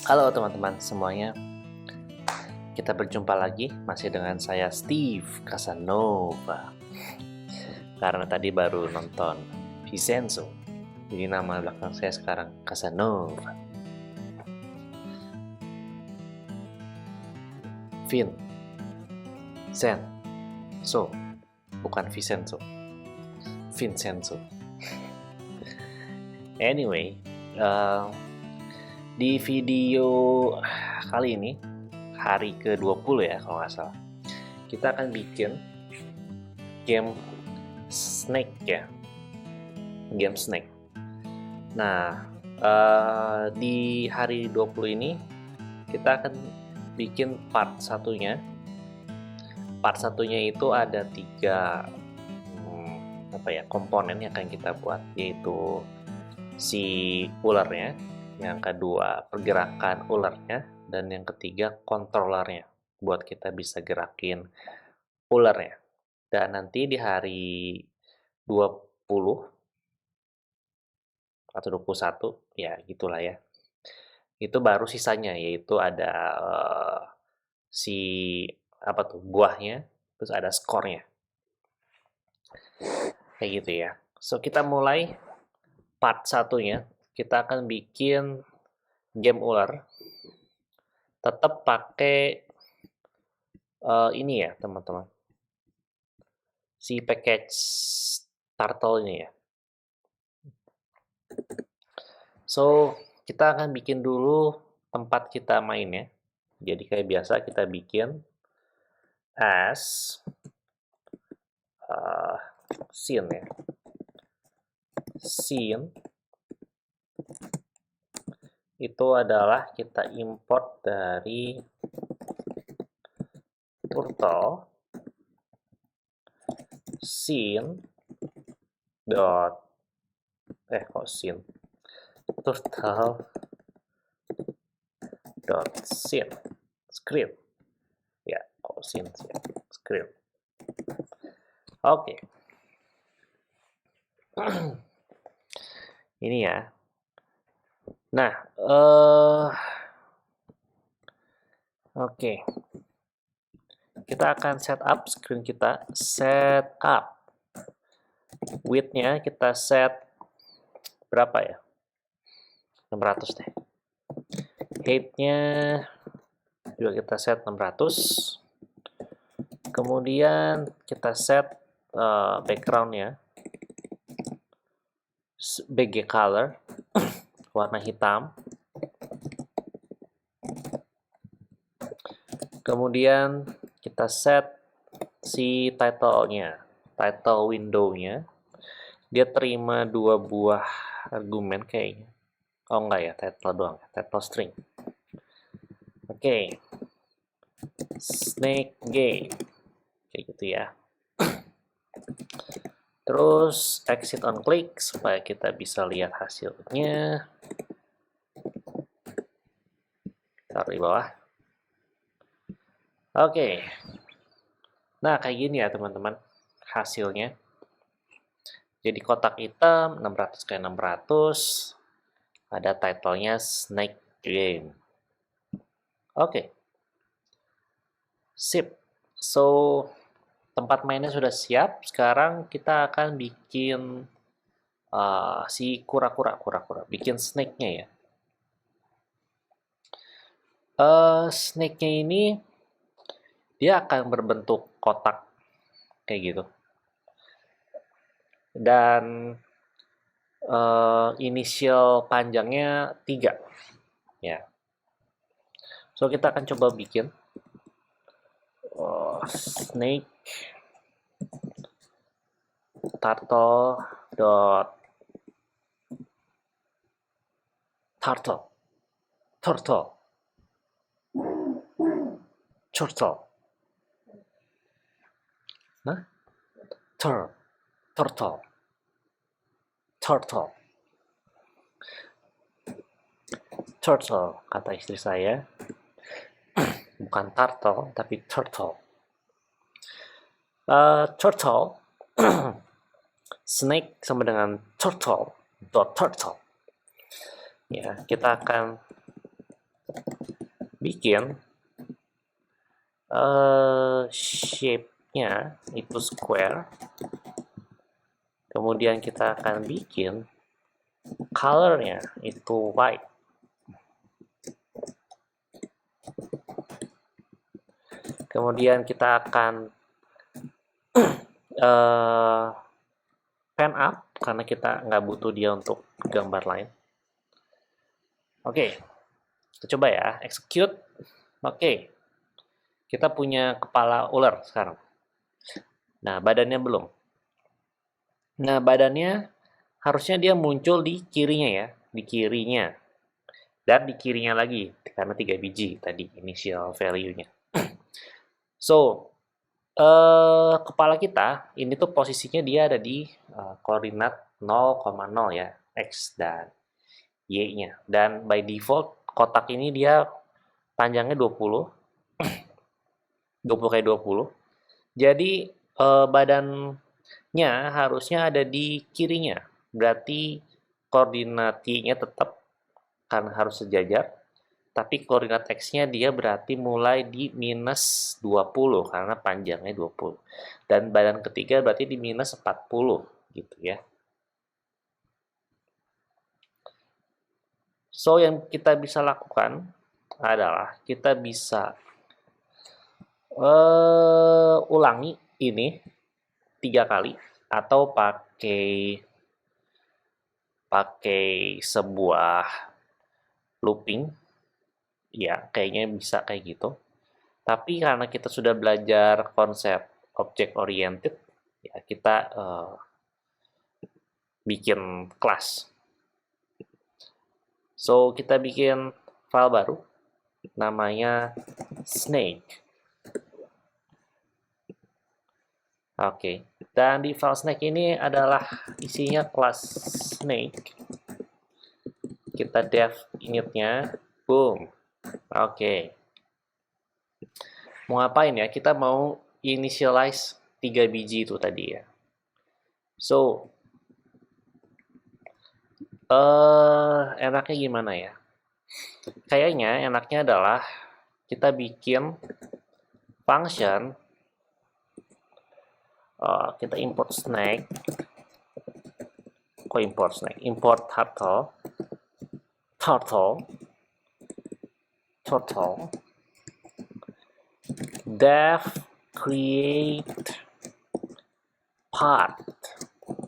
Halo teman-teman semuanya, kita berjumpa lagi masih dengan saya Steve Casanova. Karena tadi baru nonton Vincenzo, jadi nama belakang saya sekarang Casanova. Vin, Zen, So, bukan Vincenzo, Vincenzo. Anyway, di video kali ini, hari ke-20 ya kalau nggak salah, kita akan bikin game Snake ya, game Snake. Nah, di hari 20 ini kita akan bikin part satunya. Part satunya itu ada 3 komponen yang akan kita buat, yaitu si ularnya, yang kedua pergerakan ularnya, dan yang ketiga kontrolernya buat kita bisa gerakin ularnya. Dan nanti di hari 20 atau 21 ya gitulah ya, itu baru sisanya, yaitu ada si buahnya, terus ada skornya kayak gitu ya. So kita mulai part satunya. Kita akan bikin game ular, tetap pakai ini ya teman-teman, si package turtle ini ya. So kita akan bikin dulu tempat kita main ya. Jadi kayak biasa kita bikin as scene ya. Scene itu adalah kita import dari turtle scene dot scene turtle dot scene script ya, scene script. Oke. Ini ya. Nah, oke. Kita akan setup screen kita, setup width-nya kita set berapa ya? 600 deh. Height-nya juga kita set 600. Kemudian kita set background-nya BG color warna hitam. Kemudian kita set si title-nya, title window-nya. Dia terima 2 buah argumen kayaknya. Oh enggak ya, title doang, title string. Oke. Snake game. Kayak gitu ya. Terus exit on click supaya kita bisa lihat hasilnya. Taruh di bawah. Oke. Nah, kayak gini ya teman-teman hasilnya. Jadi kotak hitam 600 x 600, ada titlenya Snake Game. Oke. Sip. So, tempat mainnya sudah siap. Sekarang kita akan bikin si kura-kura, bikin snake-nya ya. Snake-nya ini dia akan berbentuk kotak kayak gitu. Dan inisial panjangnya 3 ya. So kita akan coba bikin snake turtle dot turtle nah turtle kata istri saya. Bukan turtle tapi turtle. Turtle snake sama dengan turtle dot turtle ya. Kita akan bikin shape-nya itu square, kemudian kita akan bikin color-nya itu white. Kemudian kita akan pen up karena kita nggak butuh dia untuk gambar lain. Oke, kita coba ya, execute. Oke, kita punya kepala ular sekarang. Nah, badannya belum. Nah, badannya harusnya dia muncul di kirinya ya, di kirinya. Dan di kirinya lagi, karena 3 biji tadi initial value-nya. So, kepala kita, ini tuh posisinya dia ada di koordinat 0,0 ya, X dan Y-nya. Dan by default, kotak ini dia panjangnya 20, 20 kali 20. Jadi, badannya harusnya ada di kirinya. Berarti koordinat Y-nya tetap kan harus sejajar. Tapi koordinat X-nya dia berarti mulai di minus 20 karena panjangnya 20. Dan badan ketiga berarti di minus 40 gitu ya. So, yang kita bisa lakukan adalah kita bisa ulangi ini 3 kali atau pakai sebuah looping. Ya, kayaknya bisa kayak gitu. Tapi karena kita sudah belajar konsep object oriented, ya kita bikin kelas. So, kita bikin file baru, namanya snake. Oke, dan di file snake ini adalah isinya kelas snake. Kita dev initnya, boom. Oke. Mau ngapain ya? Kita mau initialize 3 biji itu tadi ya. So, enaknya gimana ya? Kayaknya enaknya adalah kita bikin function, kita import snake, import turtle, dev create part.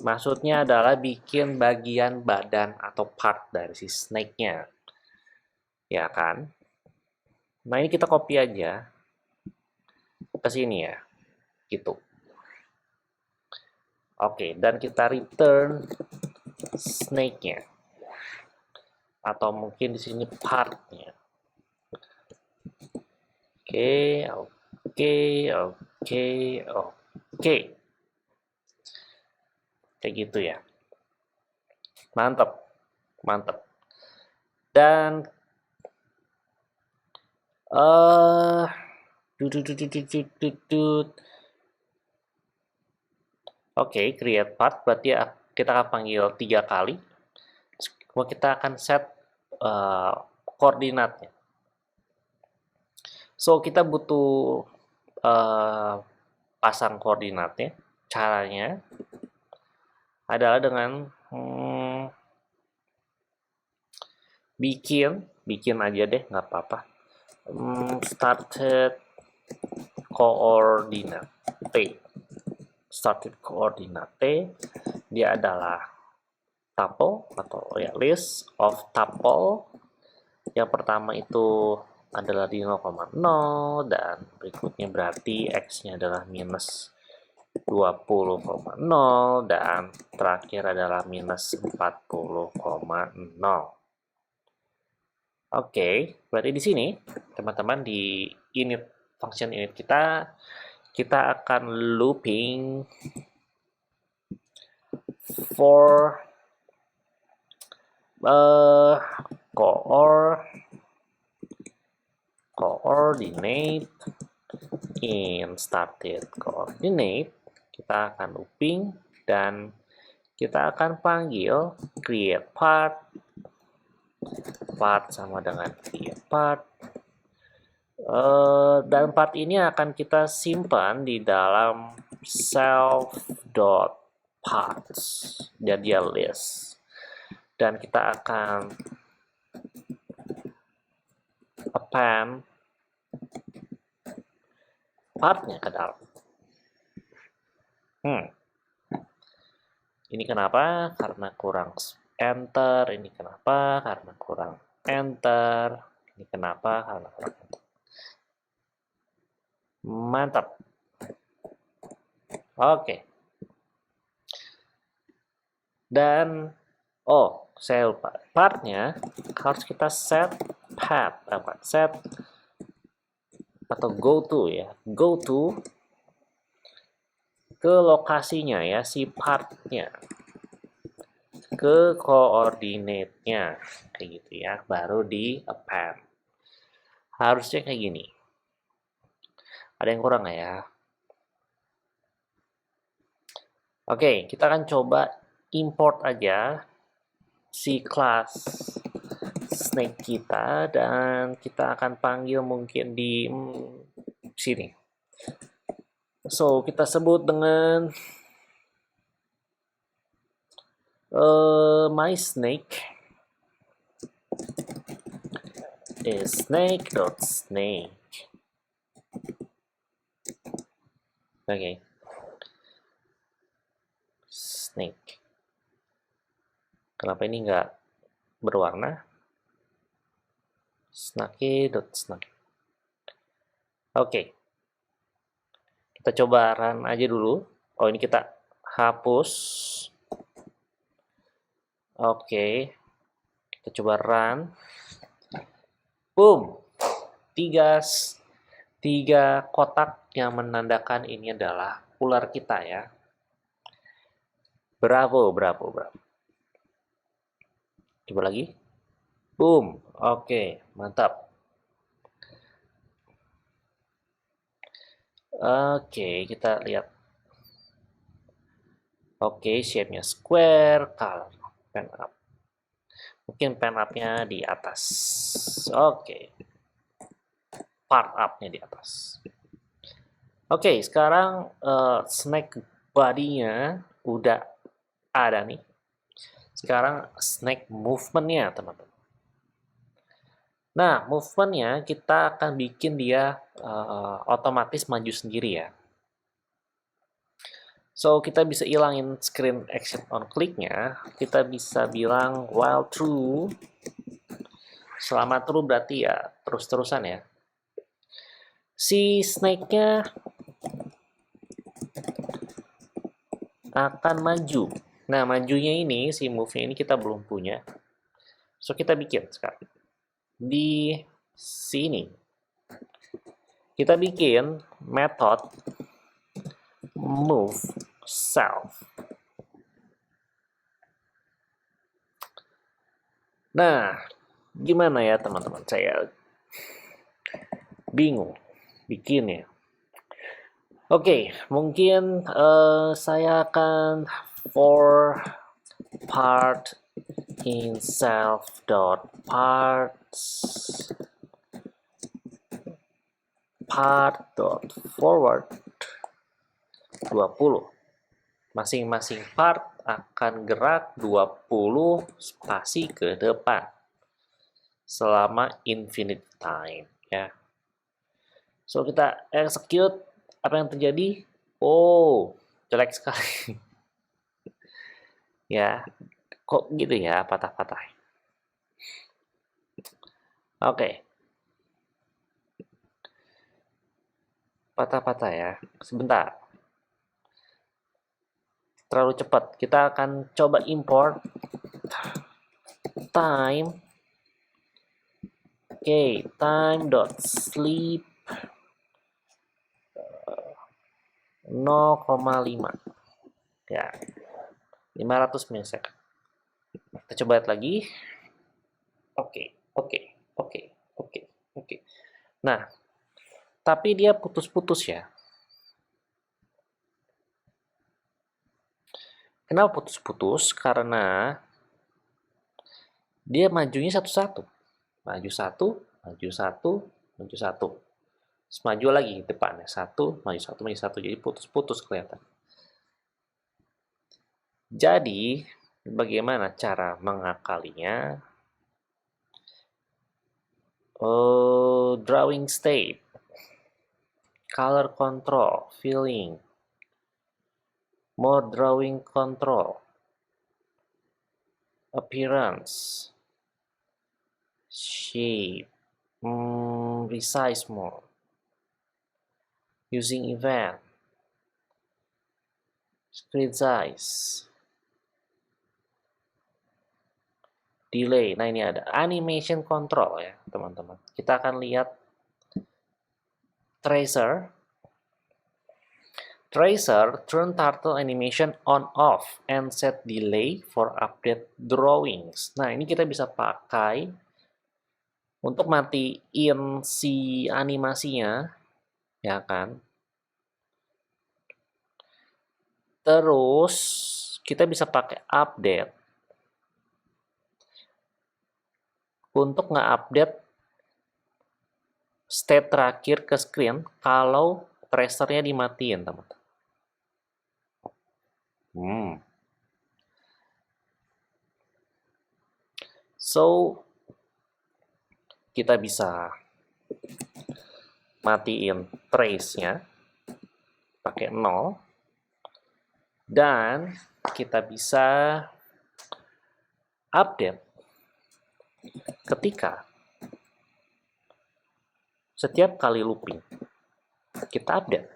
Maksudnya adalah bikin bagian badan atau part dari si snake-nya. Ya kan? Nah, ini kita copy aja ke sini ya. Gitu. Oke, dan kita return snake-nya. Atau mungkin di sini part-nya. Oke. Kayak gitu ya. Mantap. Dan oke, create part berarti kita akan panggil 3 kali. Kemudian kita akan set koordinatnya. So, kita butuh pasang koordinatnya. Caranya adalah dengan bikin aja deh, nggak apa-apa. Started coordinate, dia adalah tuple atau ya list of tuple. Yang pertama itu adalah di 0,0 dan berikutnya berarti X-nya adalah minus 20,0 dan terakhir adalah minus 40,0. Oke, berarti di sini teman-teman di function init kita akan looping for coordinate in started coordinate. Kita akan looping dan kita akan panggil create part sama dengan create part, Dan part ini akan kita simpan di dalam self.parts, jadi list. Dan kita akan append partnya ke dalam. Ini kenapa? Karena kurang enter. Ini kenapa? Karena kurang enter. Ini kenapa? Karena kurang enter. Mantap. Oke. Dan saya lupa. Partnya harus kita set path, set atau go to ya. Go to ke lokasinya ya, si partnya, ke koordinatnya, kayak gitu ya, baru di append. Harusnya kayak gini. Ada yang kurang nggak ya? Oke, kita akan coba import aja si class snake kita, dan kita akan panggil mungkin di sini. So, kita sebut dengan my snake is snake.snake. Oke. Snake. Kenapa ini nggak berwarna? Snake.snake. Oke. Kita coba run aja dulu. Oh, ini kita hapus. Oke. Kita coba run. Boom. Tiga kotak yang menandakan ini adalah ular kita ya. Bravo. Coba lagi. Boom. Oke, mantap. Oke, kita lihat. Oke, shape-nya square, color pen up. Mungkin pen up-nya di atas. Oke. Part up-nya di atas. Oke, sekarang snake body-nya udah ada nih. Sekarang snake movement-nya, teman-teman. Nah, movement-nya kita akan bikin dia otomatis maju sendiri ya. So, kita bisa hilangin screen action on click-nya. Kita bisa bilang while true. Selama true berarti ya terus-terusan ya. Si snake-nya akan maju. Nah, majunya ini, si move-nya ini kita belum punya. So, kita bikin sekarang. Di sini. Kita bikin method move self. Nah, gimana ya teman-teman? Saya bingung bikinnya. Oke, mungkin saya akan for part in self.parts part.forward 20. Masing-masing part akan gerak 20 spasi ke depan selama infinite time ya. So, kita execute. Apa yang terjadi? Oh, jelek sekali. Ya, kok gitu ya, patah-patah. Oke. Patah-patah ya. Sebentar. Terlalu cepat. Kita akan coba import time. Oke, time.sleep 0,5 ya, 500 milisecond. Kita coba lihat lagi. Oke. Nah, tapi dia putus-putus ya. Kenapa putus-putus? Karena dia majunya satu-satu. Maju satu. Maju lagi depannya, satu, maju satu, jadi putus-putus kelihatan. Jadi, bagaimana cara mengakalinya? Drawing state, color control, filling, more drawing control, appearance, shape, resize more, using event, screen size, delay. Nah, ini ada animation control ya, teman-teman. Kita akan lihat tracer. Tracer, turn turtle animation on off and set delay for update drawings. Nah, ini kita bisa pakai untuk matiin si animasinya, ya kan? Terus kita bisa pakai update untuk nge-update state terakhir ke screen kalau tracernya dimatiin, teman-teman. So, kita bisa matiin trace-nya pakai 0 dan kita bisa update ketika setiap kali looping kita update.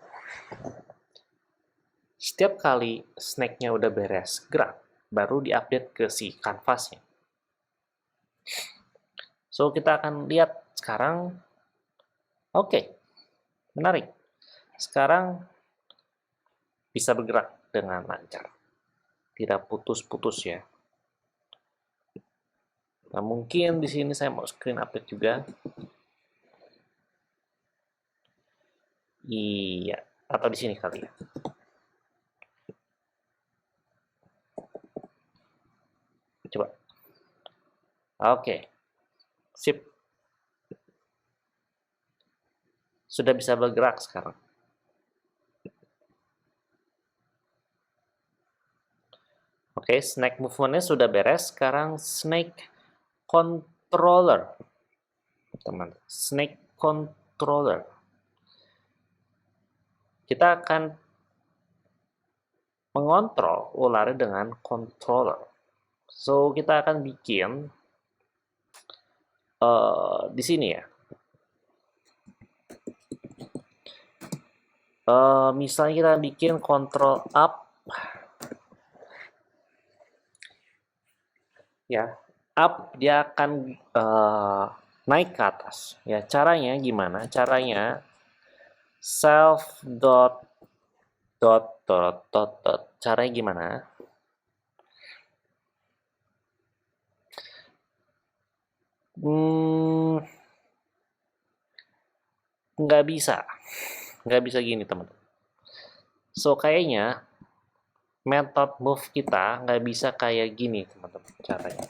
Setiap kali snake-nya udah beres gerak, baru diupdate ke si kanvasnya. So, kita akan lihat sekarang. Oke, menarik. Sekarang bisa bergerak dengan lancar. Tidak putus-putus ya. Nah, mungkin di sini saya mau screen update juga. Iya, atau di sini kali ya. Coba. Oke. Sip. Sudah bisa bergerak sekarang. Oke, snake movement-nya sudah beres. Sekarang snake controller. Teman, snake controller. Kita akan mengontrol ular dengan controller. So, kita akan bikin di sini ya. Misalnya kita bikin control up. Ya, up dia akan naik ke atas. Ya, caranya gimana? Caranya self dot dot dot dot dot. Caranya gimana? Nggak bisa gini teman-teman. So kayaknya method move kita nggak bisa kayak gini teman-teman caranya.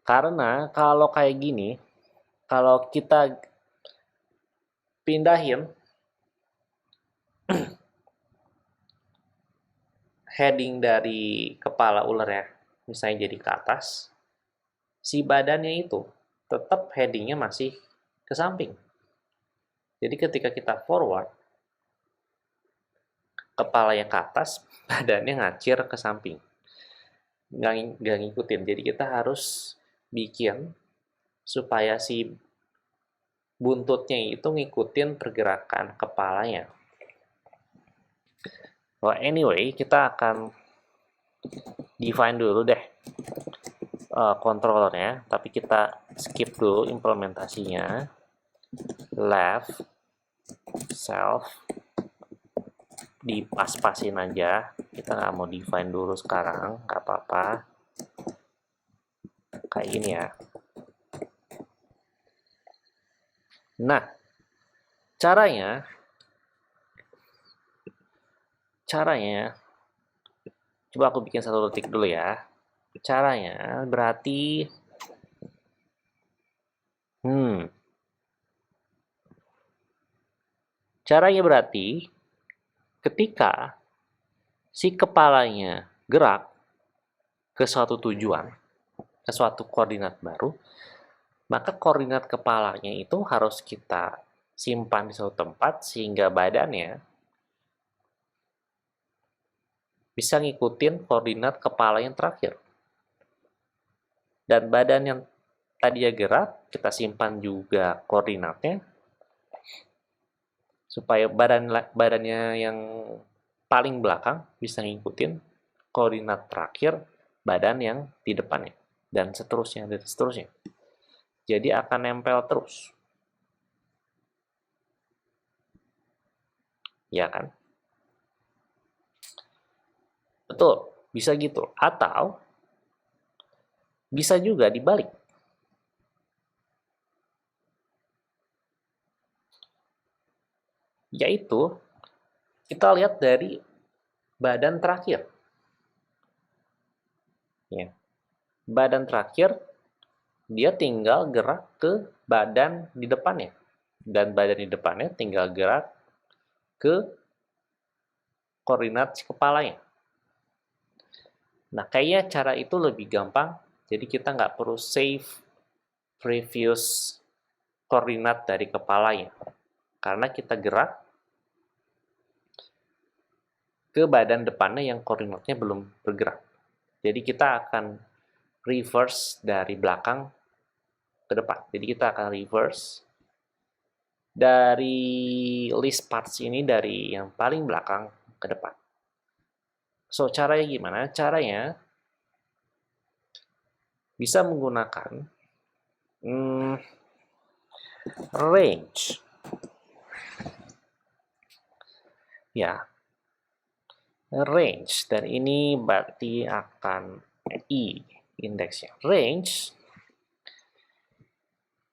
Karena kalau kayak gini, kalau kita pindahin heading dari kepala ular ya, misalnya jadi ke atas, si badannya itu tetap headingnya masih ke samping. Jadi ketika kita forward, kepalanya ke atas, badannya ngacir ke samping. Nggak ngikutin. Jadi kita harus bikin supaya si buntutnya itu ngikutin pergerakan kepalanya. Well, anyway, kita akan define dulu deh controllernya, tapi kita skip dulu implementasinya. Left, self, dipas-pasin aja. Kita nggak mau define dulu sekarang, nggak apa-apa. Kayak ini ya. Nah, caranya coba aku bikin 1 detik dulu ya. Caranya berarti Caranya berarti ketika si kepalanya gerak ke suatu tujuan, ke suatu koordinat baru, maka koordinat kepalanya itu harus kita simpan di suatu tempat sehingga badannya bisa ngikutin koordinat kepala yang terakhir. Dan badan yang tadinya gerak, kita simpan juga koordinatnya, supaya badannya yang paling belakang bisa ngikutin koordinat terakhir badan yang di depannya. Dan seterusnya, dan seterusnya. Jadi akan nempel terus. Ya kan? Betul, bisa gitu. Atau bisa juga dibalik. Yaitu, kita lihat dari badan terakhir. Ya. Badan terakhir, dia tinggal gerak ke badan di depannya. Dan badan di depannya tinggal gerak ke koordinat kepalanya. Nah, kayaknya cara itu lebih gampang. Jadi kita nggak perlu save previous koordinat dari kepalanya. Karena kita gerak ke badan depannya yang koordinatnya belum bergerak. Jadi kita akan reverse dari belakang ke depan. Jadi kita akan reverse dari list parts ini dari yang paling belakang ke depan. So, caranya gimana? Caranya bisa menggunakan range. Ya, range. Dan ini berarti akan I indeksnya. Range,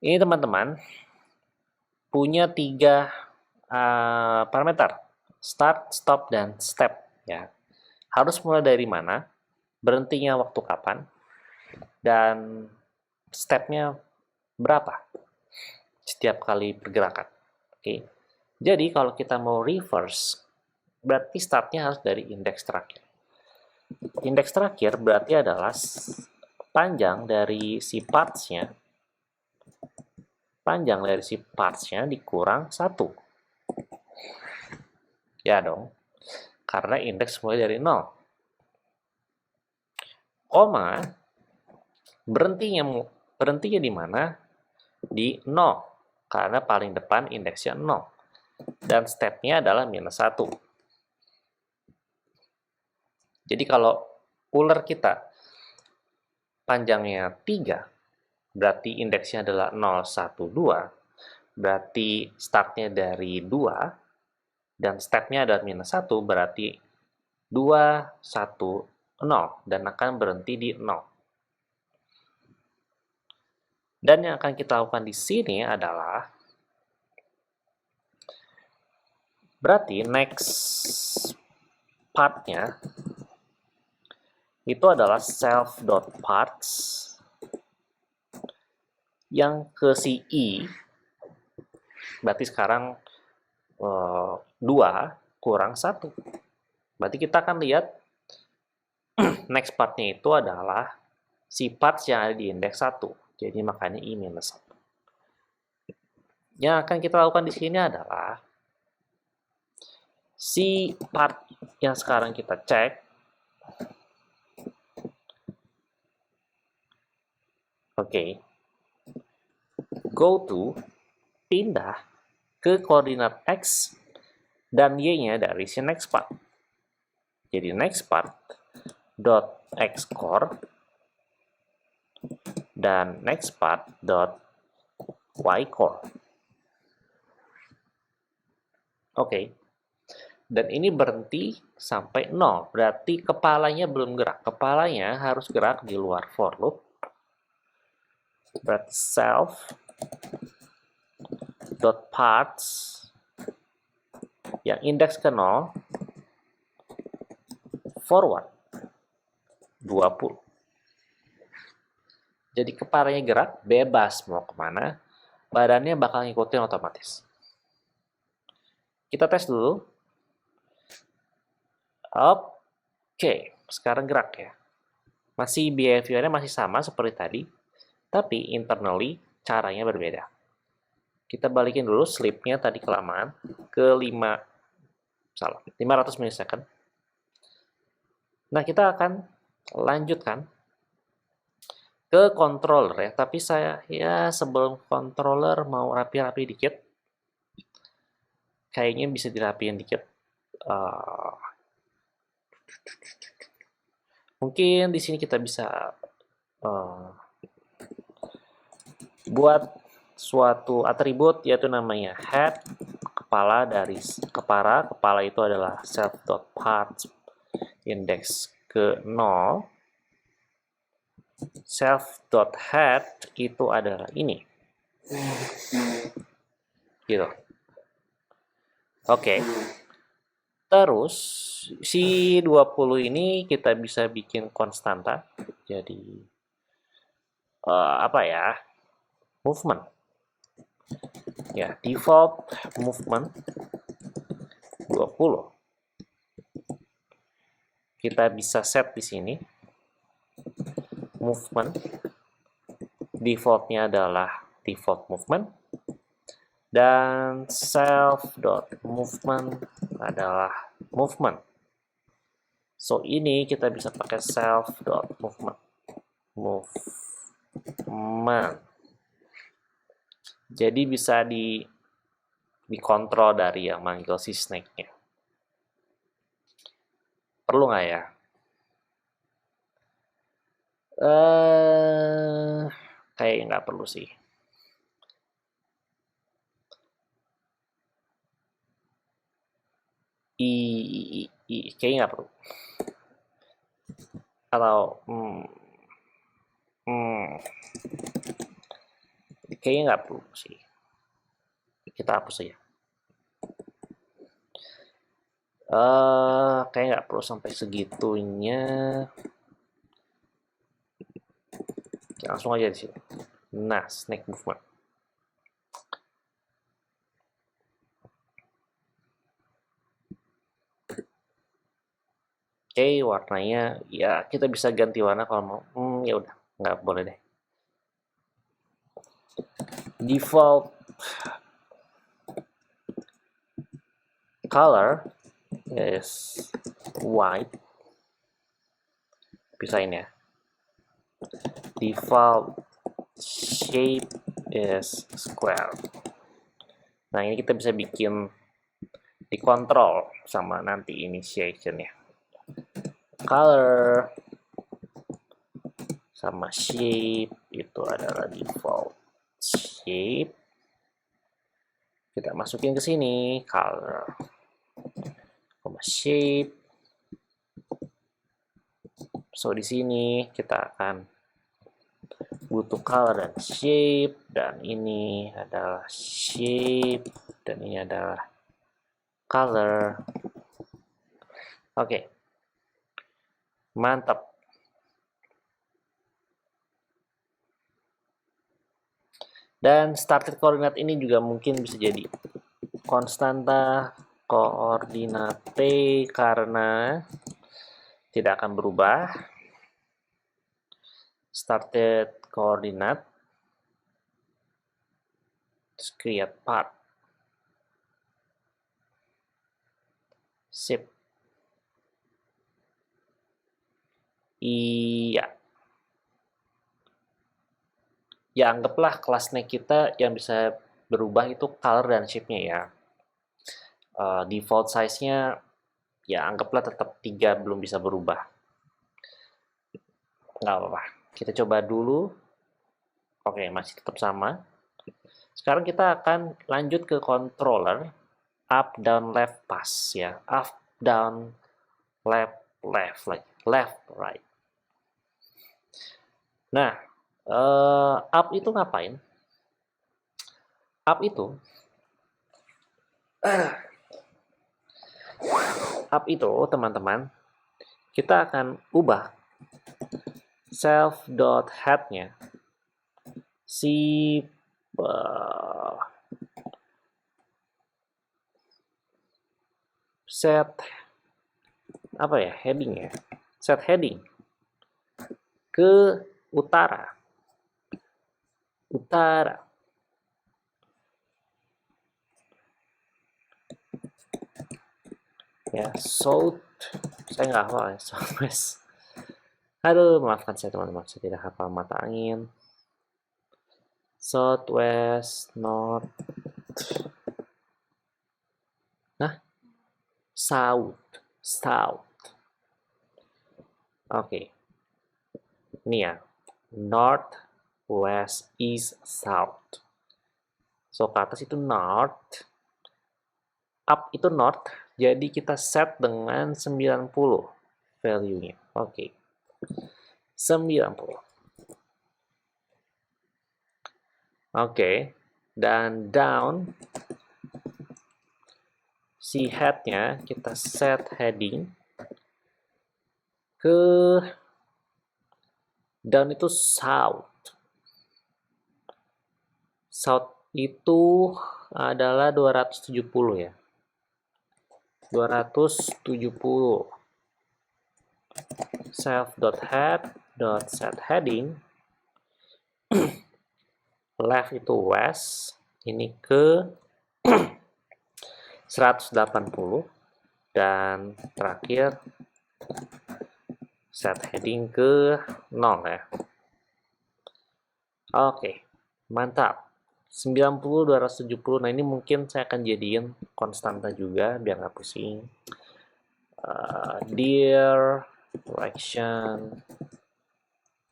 ini teman-teman punya 3 parameter. Start, stop, dan step. Ya. Harus mulai dari mana, berhentinya waktu kapan, dan stepnya berapa setiap kali pergerakan. Oke. Jadi kalau kita mau reverse, berarti startnya harus dari indeks terakhir. Indeks terakhir berarti adalah panjang dari si parts-nya, dikurang 1. Ya dong, karena indeks mulai dari 0. Koma, berhentinya di mana? Di 0, karena paling depan indeksnya 0. Dan stepnya adalah -1. Jadi kalau ular kita panjangnya 3, berarti indeksnya adalah 0, 1, 2, berarti startnya dari 2, dan stepnya adalah -1, berarti 2, 1, 0, dan akan berhenti di 0. Dan yang akan kita lakukan di sini adalah, berarti next part-nya itu adalah self.parts yang ke si I, berarti sekarang 2 kurang 1. Berarti kita akan lihat next part-nya itu adalah si parts yang ada di indeks 1. Jadi makanya I-1. Yang akan kita lakukan di sini adalah si part yang sekarang kita cek, oke, go to, pindah ke koordinat X dan Y-nya dari si next part. Jadi next part dot X core dan next part dot Y core. Oke. Dan ini berhenti sampai 0. Berarti kepalanya belum gerak. Kepalanya harus gerak di luar for loop. Berarti self dot parts yang indeks ke 0 forward 20. Jadi kepalanya gerak, bebas mau kemana. badannya bakal ngikutin otomatis. Kita tes dulu. Oke, sekarang gerak ya. Masih behaviornya masih sama seperti tadi, tapi internally caranya berbeda. Kita balikin dulu sleep-nya tadi kelamaan ke 500 milisecond. Nah, kita akan lanjutkan ke controller ya, tapi sebelum controller mau rapi-rapi dikit, kayaknya bisa dirapiin dikit. Mungkin di sini kita bisa buat suatu atribut yaitu namanya head, kepala. Dari kepala itu adalah self.path index ke 0. Self.head itu adalah ini. Gitu. Oke. Terus si 20 ini kita bisa bikin konstanta. Jadi apa ya? Movement. Ya, default movement 20. Kita bisa set di sini. Movement defaultnya adalah default movement. Dan self.movement adalah movement. So, ini kita bisa pakai self.movement. Movement. Jadi bisa dikontrol dari yang manggil si snake-nya. Perlu nggak ya? Kayaknya nggak perlu sih. Kayaknya nggak perlu. Atau kayaknya nggak perlu sih. Kita hapus aja. Kayaknya nggak perlu sampai segitunya. Langsung aja di sini. Nah, snake movement. Oke, warnanya ya kita bisa ganti warna kalau mau. Ya udah, nggak boleh deh. Default color is white. Pisahin ya. Default shape is square. Nah, ini kita bisa bikin dikontrol sama nanti initiation ya. Color sama shape itu adalah default shape. Kita masukin ke sini color sama shape. So di sini kita akan butuh color dan shape, dan ini adalah shape dan ini adalah color. Oke. Mantap. Dan started koordinat ini juga mungkin bisa jadi konstanta koordinat T karena tidak akan berubah. Started koordinat, create path. Sip. Iya. Ya, anggaplah kelas snake kita yang bisa berubah itu color dan shape-nya ya. Default size-nya ya anggaplah tetap 3, belum bisa berubah. Nggak apa-apa. Kita coba dulu. Oke, masih tetap sama. Sekarang kita akan lanjut ke controller up, down, left, pass ya. Up, down, left, left, right. Nah, up itu ngapain? Up itu teman-teman, kita akan ubah self.head-nya si set apa ya, heading ya, set heading ke utara, ya, south, saya nggak hafal ya, southwest. Aduh, maafkan saya teman-teman, saya tidak hafal mata angin. Southwest, north, south. Oke, ini ya, north, west, east, south. So, ke atas itu north, up itu north, jadi kita set dengan 90 value-nya. Oke, 90. Oke, dan down, si head-nya kita set heading ke down itu south. South itu adalah 270 ya. 270. Self.head.set heading. Left itu west. Ini ke 180. Dan terakhir set heading ke 0 ya. Oke, mantap. 90, 270. Nah, ini mungkin saya akan jadiin konstanta juga biar nggak pusing. Direction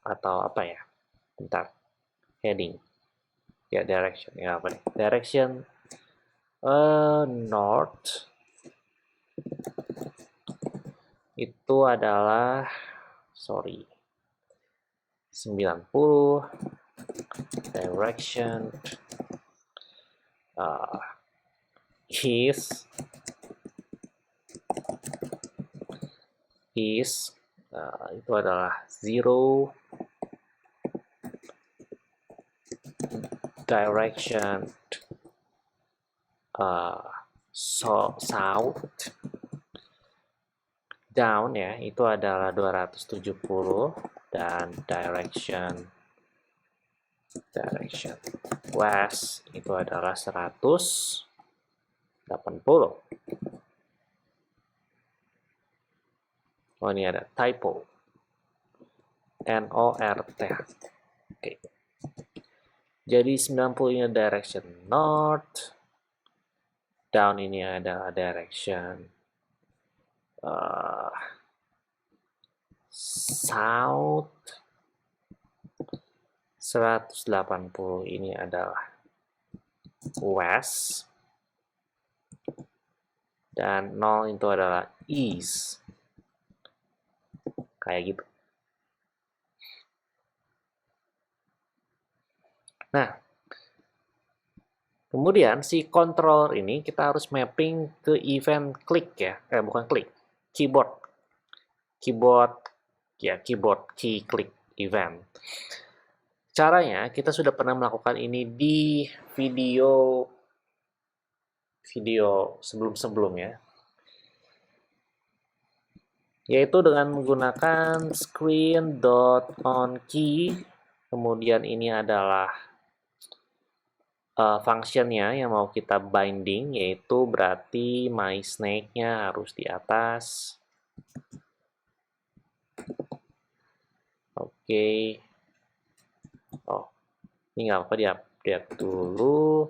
atau apa ya? Bentar. Heading. Ya, direction. Ya, apa nih? Direction north itu adalah 90 direction east itu adalah 0 direction south. Down ya, itu adalah 270 dan direction west itu adalah 180. Oh, ini ada typo. NORT. Oke. Jadi 90 ini direction north. Down ini adalah direction south. 180 ini adalah west. Dan 0 itu adalah east. Kayak gitu. Nah, kemudian si controller ini kita harus mapping ke event klik ya. Bukan klik. Keyboard key click event. Caranya kita sudah pernah melakukan ini di video sebelum-sebelumnya, yaitu dengan menggunakan screen.onKey. Kemudian ini adalah functionnya yang mau kita binding, yaitu berarti my snake-nya harus di atas. Oke. Oh, ini nggak apa, di-update dulu.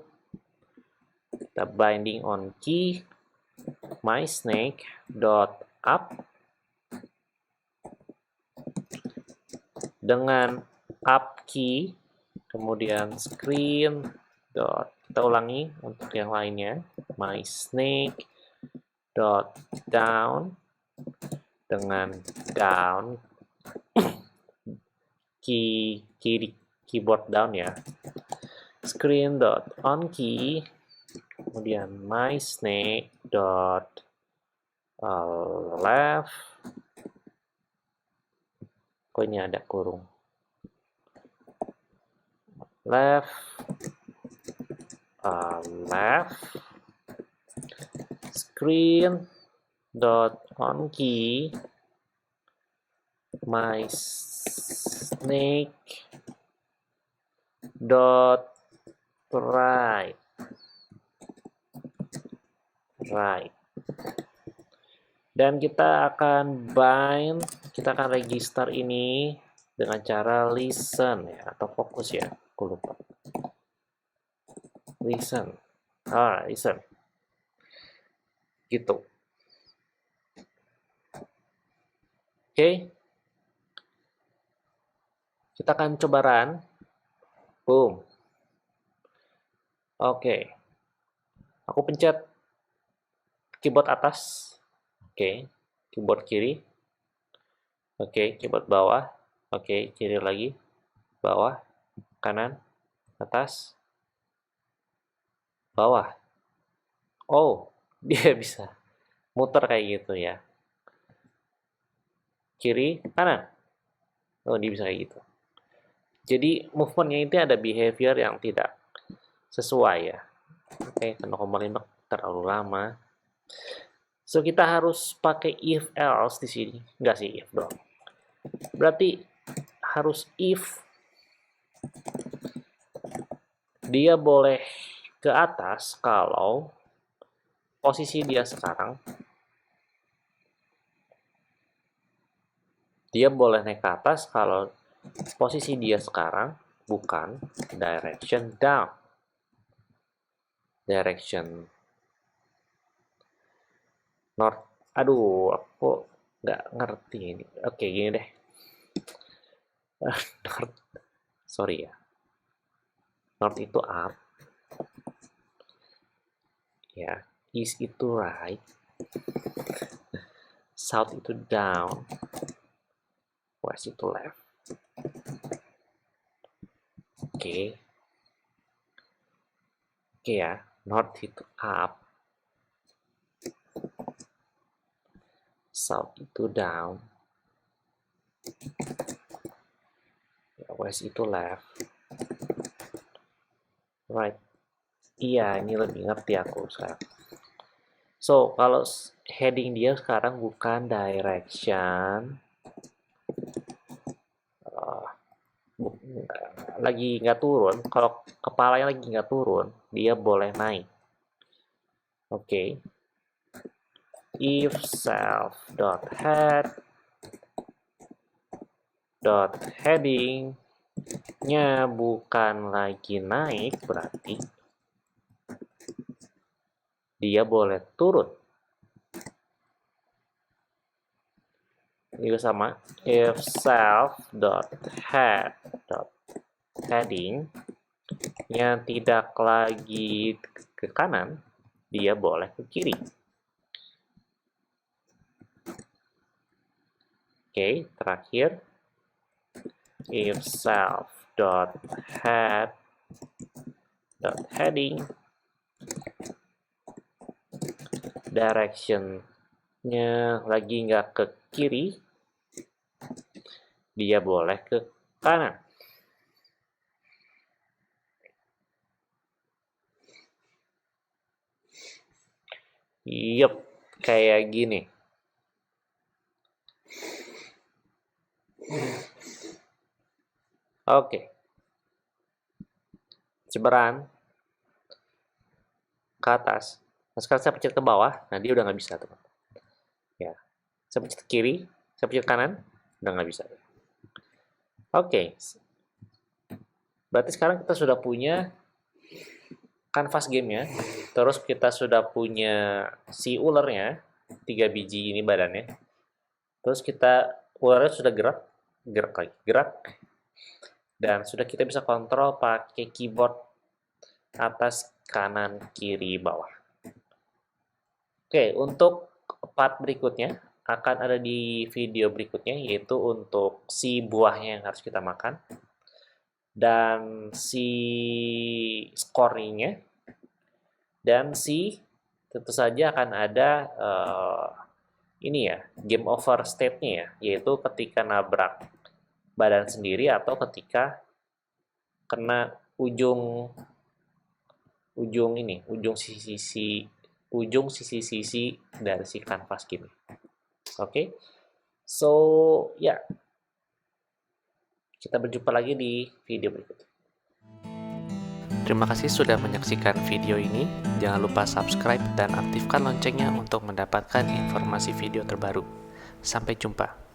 Kita binding on key my snake dot up dengan up key, kemudian screen dot, kita ulangi untuk yang lainnya, my snake dot down dengan down keyboard down ya, screen dot on key, kemudian my snake dot left. Kok ini ada kurung, left screen dot on key my snake dot right. Dan kita akan bind, kita akan register ini dengan cara listen ya, atau fokus ya, aku lupa. Listen, listen, gitu. Oke, kita akan coba run. Boom. Oke, aku pencet keyboard atas. Oke, keyboard kiri. Oke, keyboard bawah. Oke, kiri lagi. Bawah, kanan, atas, bawah. Oh, dia bisa muter kayak gitu ya. Kiri, kanan. Oh, dia bisa kayak gitu. Jadi, movementnya itu ada behavior yang tidak sesuai ya. Oke, 0,5 terlalu lama. So, kita harus pakai if else di sini. Enggak sih, if dong. Berarti harus if dia boleh ke atas kalau posisi dia sekarang, dia boleh naik ke atas kalau posisi dia sekarang bukan direction down, direction north. Aduh, aku nggak ngerti ini. Oke, gini deh. North, sorry ya. North itu up, ya. East itu right, south itu down, west itu left. Oke. Oke ya, north itu up, south itu down, west itu left, right. Iya, ini lebih ngerti aku sekarang. So, kalau heading dia sekarang bukan direction, lagi nggak turun. Kalau kepalanya lagi nggak turun, dia boleh naik. Oke. If self dot head dot heading nya bukan lagi naik, berarti dia boleh turun. Ini sama. If self dot head dot heading nya tidak lagi ke kanan, dia boleh ke kiri. Oke, terakhir. If self dot head dot heading direction-nya lagi nggak ke kiri, dia boleh ke kanan. Yup, kayak gini. Oke. Seberan ke atas. Nah, sekarang saya pencet ke bawah, nah dia udah nggak bisa, teman. Ya. Saya pencet ke kiri, saya pencet kanan, udah nggak bisa. Oke. Berarti sekarang kita sudah punya canvas gamenya, terus kita sudah punya si ulernya, 3 biji ini badannya. Terus ulernya sudah gerak lagi, gerak. Dan sudah kita bisa kontrol pakai keyboard atas, kanan, kiri, bawah. Oke, untuk part berikutnya akan ada di video berikutnya, yaitu untuk si buahnya yang harus kita makan dan si scoringnya, dan si tentu saja akan ada ini ya, game over state-nya ya, yaitu ketika nabrak badan sendiri atau ketika kena ujung sisi ujung sisi-sisi dari si kanvas gini. Oke, so ya, kita berjumpa lagi di video berikutnya. Terima kasih sudah menyaksikan video ini. Jangan lupa subscribe dan aktifkan loncengnya untuk mendapatkan informasi video terbaru. Sampai jumpa.